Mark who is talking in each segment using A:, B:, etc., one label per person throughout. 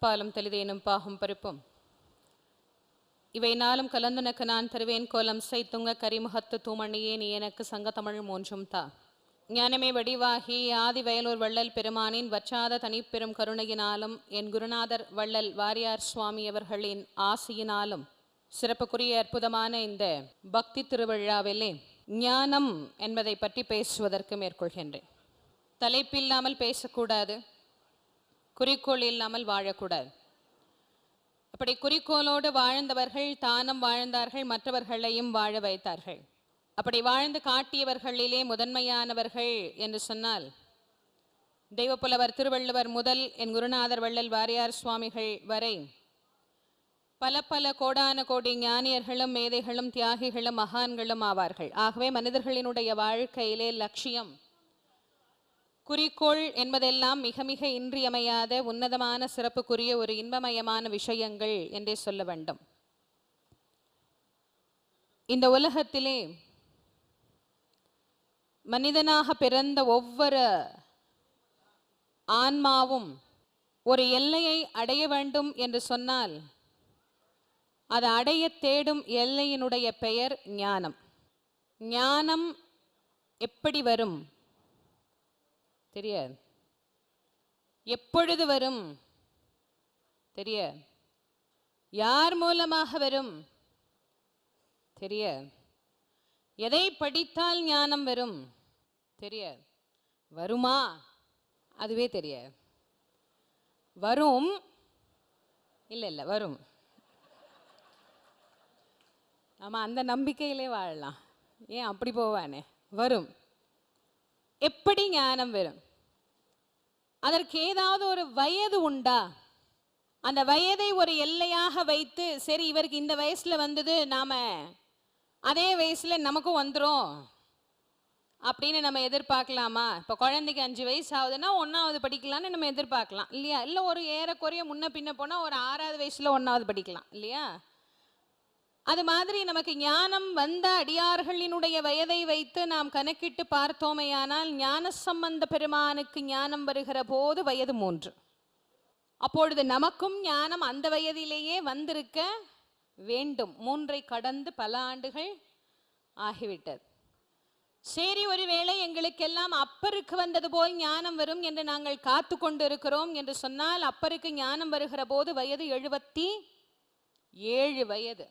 A: பாலும் தெளிதேனும் பாகும் பருப்பும் இவை நாளும் கலந்துனக்கு நான் தருவேன் கோலம் செய்துங்க கரிமுகத்து தூமணியே நீ எனக்கு சங்க தமிழ் மூன்றும் தா. ஞானமே வடிவாகி ஆதி வயலூர் வள்ளல் பெருமானின் வற்றாத தனிப்பெரும் கருணையினாலும் என் குருநாதர் வள்ளல் வாரியார் சுவாமி அவர்களின் ஆசையினாலும் சிறப்புக்குரிய அற்புதமான இந்த பக்தி திருவிழாவிலே ஞானம் என்பதை பற்றி பேசுவதற்கு மேற்கொள்கின்றேன். தலைப்பில்லாமல் பேசக்கூடாது, குறிக்கோள் இல்லாமல் வாழக்கூடாது. அப்படி குறிக்கோளோடு வாழ்ந்தவர்கள் தானும் வாழ்ந்தார்கள், மற்றவர்களையும் வாழ வைத்தார்கள். அப்படி வாழ்ந்து காட்டியவர்களிலே முதன்மையானவர்கள் என்று சொன்னால் தெய்வப்புலவர் திருவள்ளுவர் முதல் என் குருநாதர் வள்ளல் வாரியார் சுவாமிகள் வரை பல பல கோடான கோடி ஞானியர்களும் மேதைகளும் தியாகிகளும் மகான்களும் ஆவார்கள். ஆகவே மனிதர்களினுடைய வாழ்க்கையிலே லட்சியம், குறிக்கோள் என்பதெல்லாம் மிக மிக இன்றியமையாத உன்னதமான சிறப்புக்குரிய ஒரு இன்பமயமான விஷயங்கள் என்றே சொல்ல வேண்டும். இந்த உலகத்திலே மனிதனாக பிறந்த ஒவ்வொரு ஆன்மாவும் ஒரு எல்லையை அடைய வேண்டும் என்று சொன்னால் அதை அடைய தேடும் எல்லையினுடைய பெயர் ஞானம். ஞானம் எப்படி வரும் தெரியாது, எப்பொழுது வரும் தெரியாது, யார் மூலமாக வரும் தெரியாது, எதை படித்தால் ஞானம் வரும் தெரியாது, வருமா அதுவே தெரியாது. வரும் இல்லை வரும். ஆமாம், அந்த நம்பிக்கையிலே வாழலாம். ஏன் அப்படி போவானே, வரும். எப்படி ஞானம் வரும்? அதற்கு ஏதாவது ஒரு வயது உண்டா? அந்த வயதை ஒரு எல்லையாக வைத்து சரி இவருக்கு இந்த வயசுல வந்தது, நாம அதே வயசுல நமக்கும் வந்துடும் அப்படின்னு நம்ம எதிர்பார்க்கலாமா? இப்போ குழந்தைக்கு 5 வயசு ஆகுதுன்னா 1வது படிக்கலான்னு நம்ம எதிர்பார்க்கலாம் இல்லையா? இல்லை ஒரு ஏறக்குறைய முன்ன பின்ன போனால் ஒரு 6வது வயசுல 1வது படிக்கலாம் இல்லையா? அது மாதிரி நமக்கு ஞானம் வந்த அடியார்களினுடைய வயதை வைத்து நாம் கணக்கிட்டு பார்த்தோமேயானால் ஞான சம்பந்த பெருமானுக்கு ஞானம் வருகிற போது வயது 3. அப்பொழுது நமக்கும் ஞானம் அந்த வயதிலேயே வந்திருக்க வேண்டும். 3ஐ கடந்து பல ஆண்டுகள் ஆகிவிட்டது. சரி, ஒருவேளை எங்களுக்கெல்லாம் அப்பருக்கு வந்தது போல் ஞானம் வரும் என்று நாங்கள் காத்து கொண்டு இருக்கிறோம் என்று சொன்னால் அப்பருக்கு ஞானம் வருகிற போது வயது 77 வயது.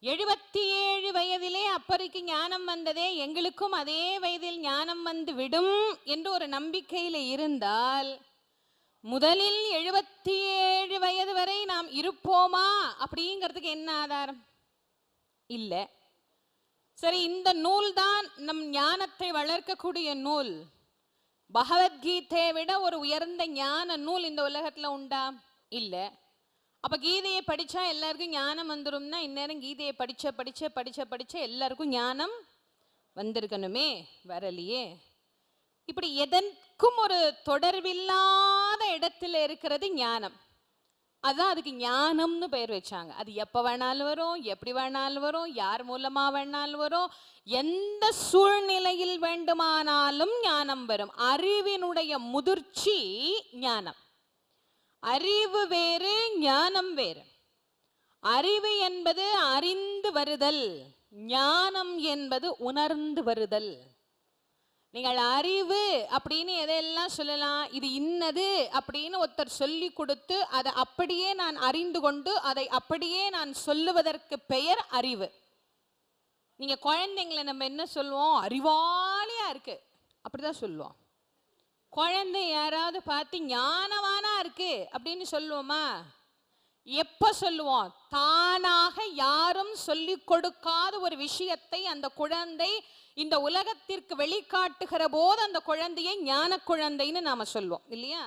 A: 77 வயதிலே அப்பருக்கு ஞானம் வந்ததே, எங்களுக்கும் அதே வயதில் ஞானம் வந்து விடும் என்று ஒரு நம்பிக்கையில் இருந்தால் முதலில் 77 வயது வரை நாம் இருப்போமா அப்படிங்கிறதுக்கு என்ன ஆதாரம்? இல்லை. சரி, இந்த நூல் தான் நம் ஞானத்தை வளர்க்கக்கூடிய நூல். பகவத்கீதையை விட ஒரு உயர்ந்த ஞான நூல் இந்த உலகத்தில் உண்டா? இல்லை. அப்போ கீதையை படித்தா எல்லாருக்கும் ஞானம் வந்துடும்னா இந்நேரம் கீதையை படித்த எல்லாருக்கும் ஞானம் வந்திருக்கணுமே, வரலையே. இப்படி எதற்கும் ஒரு தொடர்பில்லாத இடத்துல இருக்கிறது ஞானம். அதுதான் அதுக்கு ஞானம்னு பெயர் வச்சாங்க. அது எப்போ வேணாலும் வரும், எப்படி வேணாலும் வரும், யார் மூலமாக வேணாலும் வரும், எந்த சூழ்நிலையில் வேண்டுமானாலும் ஞானம் வரும். அறிவினுடைய முதிர்ச்சி ஞானம். அறிவு வேறு, ஞானம் வேறு. அறிவு என்பது அறிந்து வருதல், ஞானம் என்பது உணர்ந்து வருதல். நீங்கள் அறிவு அப்படின்னு எதையெல்லாம் சொல்லலாம், இது இன்னது அப்படின்னு ஒருத்தர் சொல்லி கொடுத்து அதை அப்படியே நான் அறிந்து கொண்டு அதை அப்படியே நான் சொல்லுவதற்கு பெயர் அறிவு. நீங்க குழந்தைங்களை நம்ம என்ன சொல்லுவோம்? அறிவாளியா இருக்கு அப்படிதான் சொல்லுவோம். குழந்தை யாராவது பார்த்து ஞானவானா இருக்கு அப்படின்னு சொல்லுவோமா? எப்ப சொல்லுவோம்? தானாக யாரும் சொல்லிக் கொடுக்காத ஒரு விஷயத்தை அந்த குழந்தை இந்த உலகத்திற்கு வெளிக்காட்டுகிற போது அந்த குழந்தையை ஞான குழந்தைன்னு நாம சொல்லுவோம் இல்லையா?